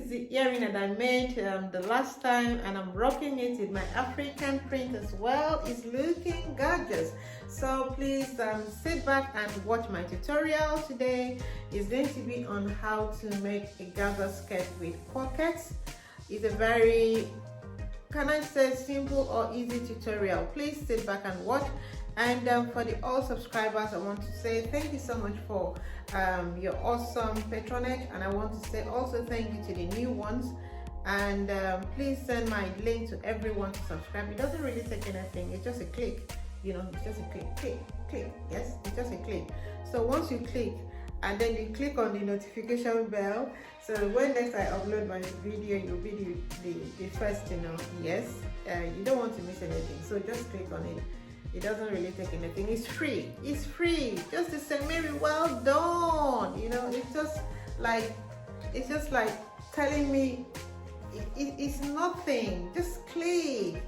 is the earring that I made the last time, and I'm rocking it with my African print as well. It's looking gorgeous. So please sit back and watch my tutorial today. It's going to be on how to make a Gaza skirt with pockets. It's a very, can I say, simple or easy tutorial. Please sit back and watch. And for the all subscribers, I want to say thank you so much for your awesome patronage, and I want to say also thank you to the new ones. And please send my link to everyone to subscribe. It doesn't really take anything, it's just a click, you know, it's just a click. Yes, it's just a click. So once you click, and then you click on the notification bell, so when next I upload my video, you'll be the first to know. Yes, you don't want to miss anything, so just click on it. It doesn't really take anything. It's free. It's free. Just to say, Mary, well done. You know, it's just like telling me it's nothing. Just click,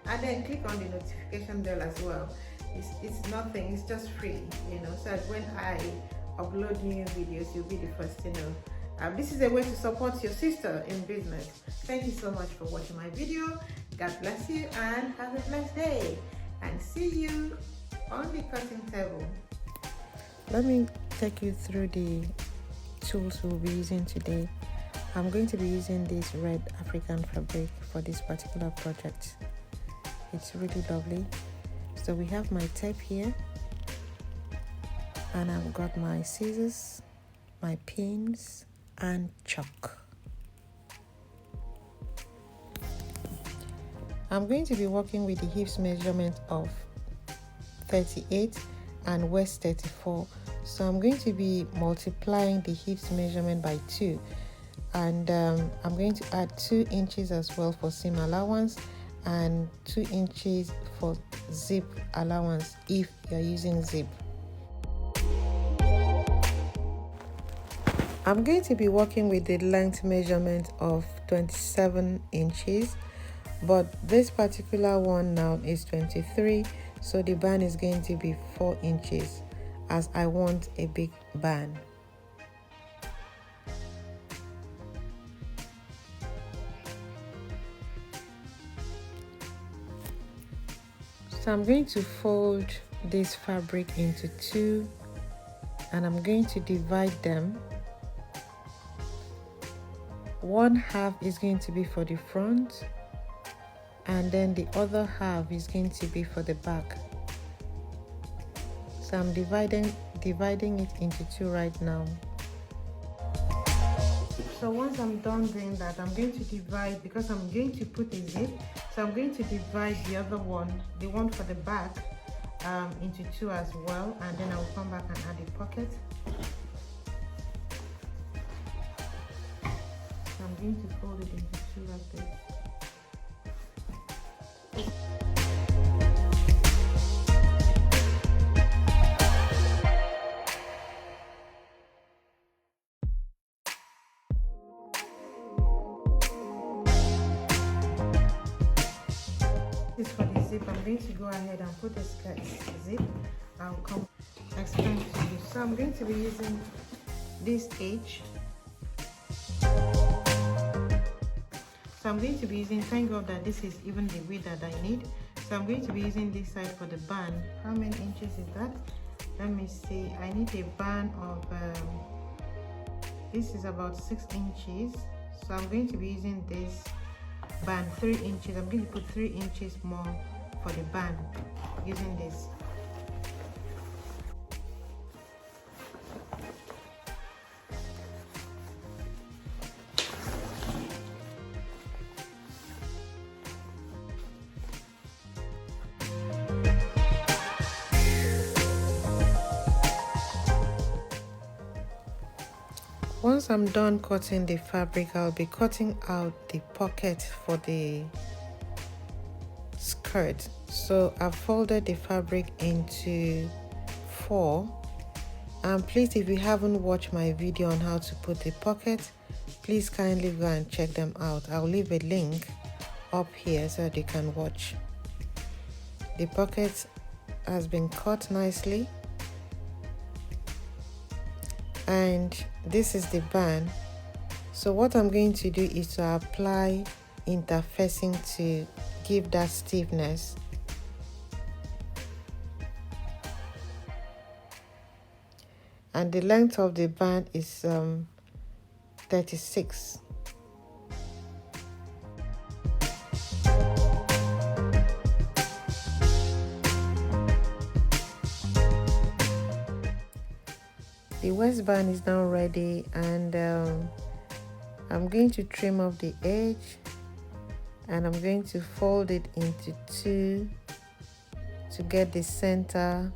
and then click on the notification bell as well. It's nothing. It's just free. You know, so that when I upload new videos, you'll be the first to know. This is a way to support your sister in business. Thank you so much for watching my video. God bless you and have a blessed day. And see you on the cutting table. Let me take you through the tools we'll be using today. I'm going to be using this red African fabric for this particular project. It's really lovely. So we have my tape here, and I've got my scissors, my pins, and chalk. I'm going to be working with the hips measurement of 38 and waist 34. So I'm going to be multiplying the hips measurement by 2. And I'm going to add 2 inches as well for seam allowance and 2 inches for zip allowance if you're using zip. I'm going to be working with the length measurement of 27 inches. But this particular one now is 23, so the band is going to be 4 inches as I want a big band. So I'm going to fold this fabric into 2, and I'm going to divide them. 1/2 is going to be for the front, and then the other half is going to be for the back. So I'm dividing it into 2 right now. So once I'm done doing that, I'm going to divide, because I'm going to put a zip, so I'm going to divide the other one, the one for the back, into 2 as well, and then I'll come back and add a pocket. So I'm going to fold it into 2 like this. For the zip, I'm going to go ahead and put a skirt zip. I'll come explain to you. So I'm going to be using this edge. So I'm going to be using, thank God that this is even the width that I need. So I'm going to be using this side for the band. How many inches is that? Let me see. I need a band of this is about 6 inches. So I'm going to be using this band 3 inches. I'm going to put 3 inches more for the band using this. Once I'm done cutting the fabric, I'll be cutting out the pocket for the skirt. So I've folded the fabric into 4. And please, if you haven't watched my video on how to put the pocket, please kindly go and check them out. I'll leave a link up here so that you can watch. The pocket has been cut nicely. And this is the band. So what I'm going to do is to apply interfacing to give that stiffness. And the length of the band is 36. The waistband is now ready, and I'm going to trim off the edge, and I'm going to fold it into two to get the center.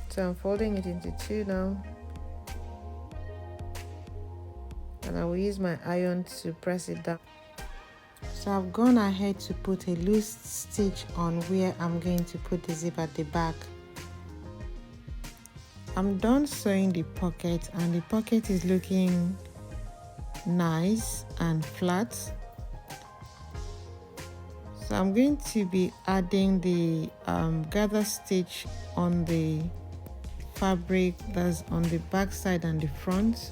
So I'm folding it into two now, and I will use my iron to press it down. So I've gone ahead to put a loose stitch on where I'm going to put the zip at the back. I'm done sewing the pocket, and the pocket is looking nice and flat. So I'm going to be adding the gather stitch on the fabric that's on the back side and the front,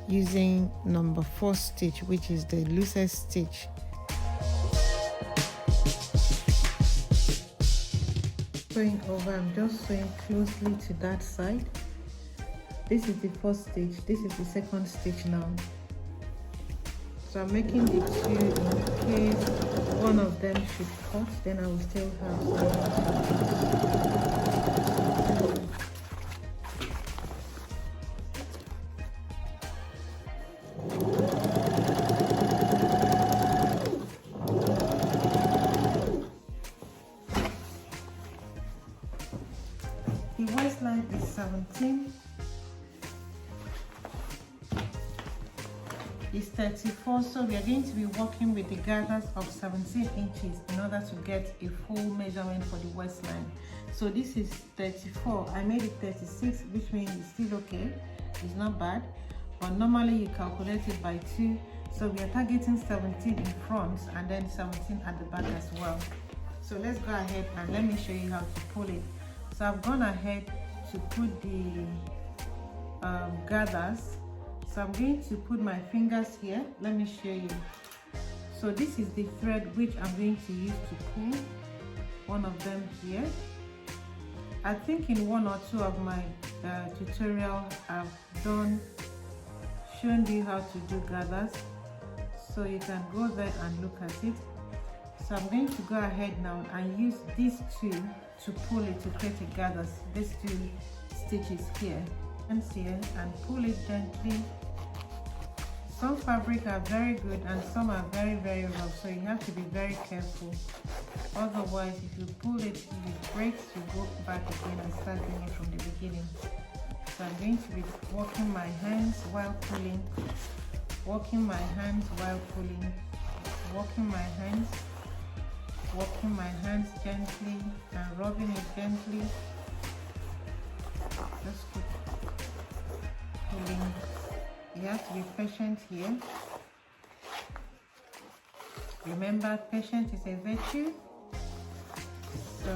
using number 4 stitch, which is the loosest stitch. Going over, I'm just sewing closely to that side. This is the first stitch, this is the second stitch now. So I'm making the two in case one of them should cut, then I will still have the waistline is 17, is 34, so we are going to be working with the gathers of 17 inches in order to get a full measurement for the waistline. So this is 34, I made it 36, which means it's still okay, it's not bad, but normally you calculate it by 2, so we are targeting 17 in front and then 17 at the back as well. So let's go ahead and let me show you how to pull it. So I've gone ahead to put the gathers. So I'm going to put my fingers here. Let me show you. So this is the thread which I'm going to use to pull one of them here. I think in one or two of my tutorial I've shown you how to do gathers. So you can go there and look at it. So I'm going to go ahead now and use these two to pull it to create a gathers. These two stitches here and here, and pull it gently. Some fabric are very good and some are very rough, so you have to be very careful. Otherwise, if you pull it, if it breaks, you go back again and start doing it from the beginning. So I'm going to be working my hands while pulling, working my hands while pulling, working my hands gently and rubbing it gently. Just keep pulling. You have to be patient here. Remember, patience is a virtue. So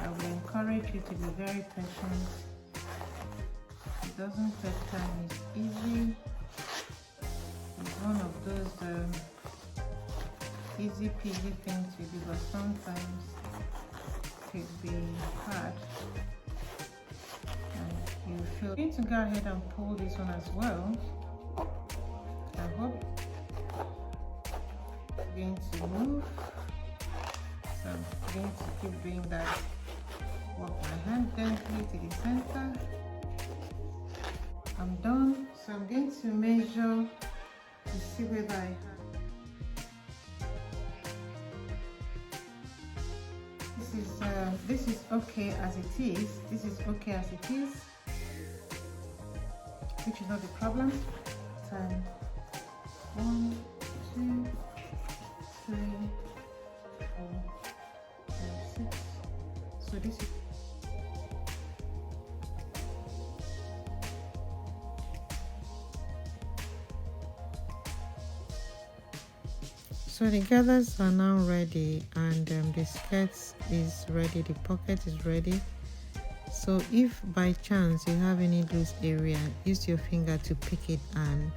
I will encourage you to be very patient. It doesn't take time, it's easy. It's one of those easy peasy things to do, but sometimes it could be hard. And you feel. I'm going to go ahead and pull this one as well. I hope it's going to move. So I'm going to keep doing that. Walk my hand gently to the center. I'm done. So I'm going to measure to see whether I have. This is okay as it is. This is okay as it is, which is not the problem. 1, 2, 3, 4, 5, 6. So this is. So the gathers are now ready, and the skirt is ready, the pocket is ready. So if by chance you have any loose area, use your finger to pick it and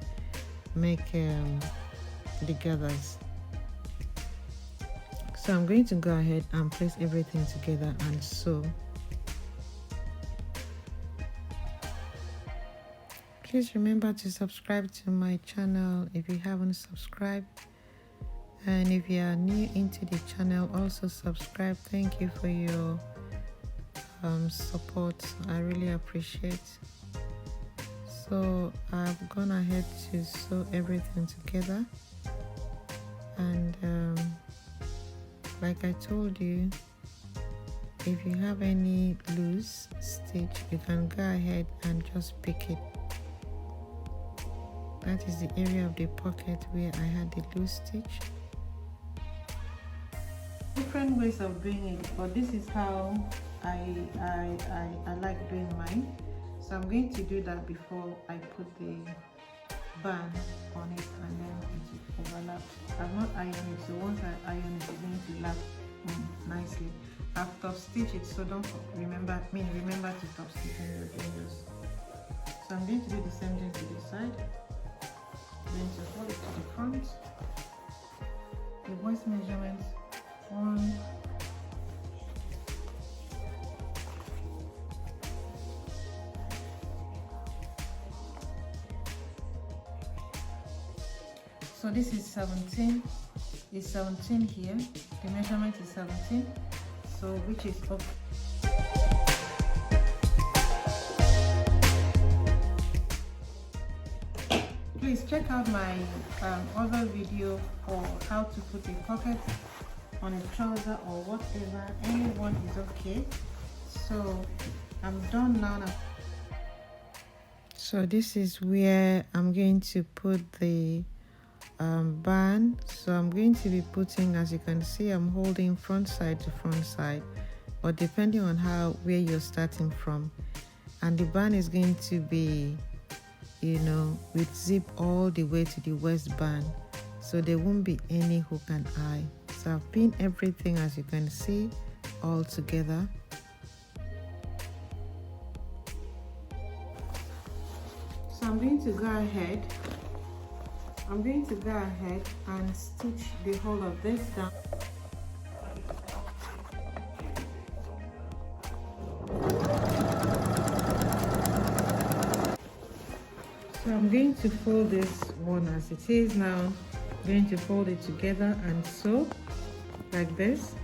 make the gathers. So I'm going to go ahead and place everything together and sew. Please remember to subscribe to my channel if you haven't subscribed, and if you are new into the channel, also subscribe. Thank you for your support. I really appreciate. So I've gone ahead to sew everything together, and like I told you, if you have any loose stitch, you can go ahead and just pick it. That is the area of the pocket where I had the loose stitch. Different ways of doing it, but this is how I like doing mine. So I'm going to do that before I put the band on it, and then it will overlap. I've not ironed it, so once I iron it, it's going to lap nicely. I've top stitched it, so don't remember to top stitch when you're doing this. So I'm going to do the same thing to this side. Going to hold it to the front. The waist measurements 1. So this is 17. It's 17 here. The measurement is 17. So which is up. Please check out my other video for how to put a pocket on a trouser or whatever. Anyone is okay. So I'm done now. So this is where I'm going to put the band. So I'm going to be putting, as you can see, I'm holding front side to front side, or depending on where you're starting from. And the band is going to be, with zip all the way to the waistband, so there won't be any hook and eye. So I've pinned everything, as you can see, all together. So I'm going to go ahead and stitch the whole of this down. So I'm going to fold this one as it is now. I'm going to fold it together and sew like this.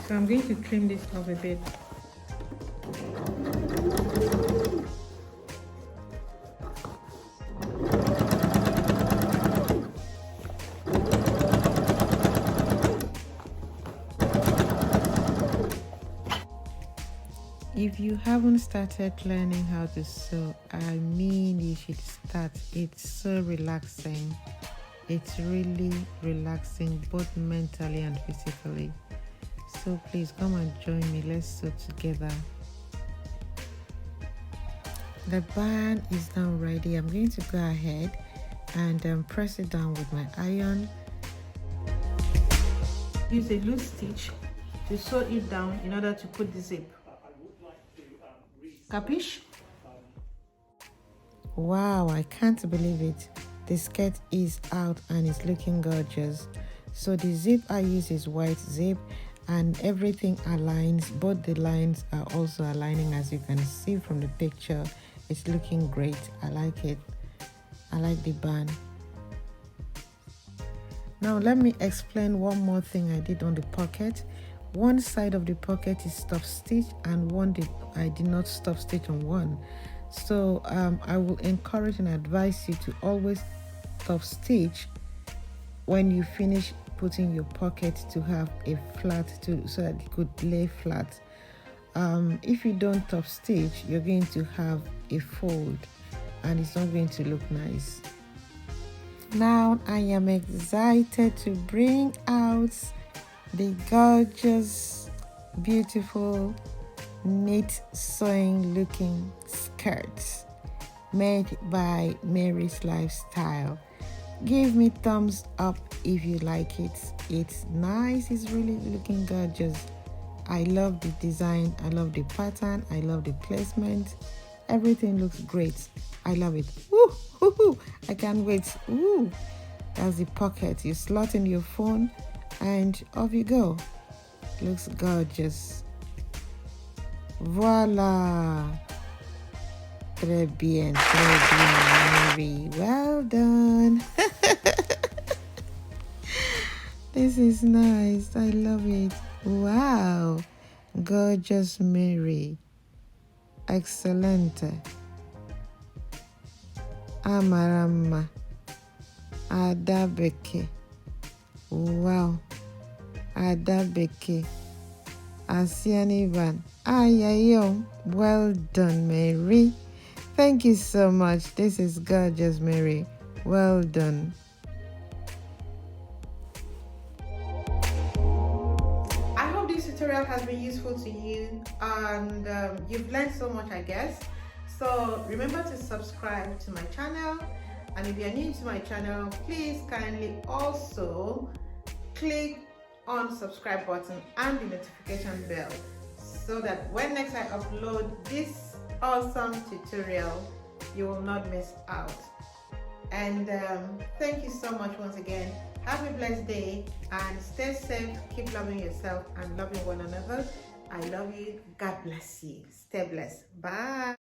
So I'm going to trim this off a bit. If you haven't started learning how to sew, I mean you should start. It's so relaxing. It's really relaxing, both mentally and physically. So please come and join me. Let's sew together. The band is now ready. I'm going to go ahead and press it down with my iron. Use a loose stitch to sew it down in order to put the zip. Capiche? Wow, I can't believe it. The skirt is out and it's looking gorgeous. So the zip I use is white zip, and everything aligns. Both the lines are also aligning, as you can see from the picture. It's looking great. I like it. I like the band. Now let me explain one more thing I did on the pocket. One side of the pocket is stop stitch, and one I did not stop stitch on one. So I will encourage and advise you to always top stitch when you finish putting your pocket, to have a flat so that it could lay flat. If you don't top stitch, you're going to have a fold and it's not going to look nice. Now I am excited to bring out the gorgeous, beautiful, neat sewing looking skirt. made by Mary's Lifestyle. Give me thumbs up if you like it. It's nice. It's really looking gorgeous. I love the design. I love the pattern. I love the placement. Everything looks great. I love it. Woo, woo, woo. I can't wait. Woo. That's the pocket. You slot in your phone and off you go. Looks gorgeous. Voila. Très bien, Mary. Well done. This is nice. I love it. Wow. Gorgeous Mary. Excellent. Amarama. Adabeke. Wow. Adabeke. Asianivan. Ayayo. Well done, Mary. Thank you so much. This is gorgeous, Mary. Well done. I hope this tutorial has been useful to you and you've learned so much, I guess. So remember to subscribe to my channel, and if you're new to my channel, please kindly also click on subscribe button and the notification bell so that when next I upload this awesome tutorial, you will not miss out. And thank you so much once again. Have a blessed day and stay safe. Keep loving yourself and loving one another. I love you. God bless you. Stay blessed. Bye.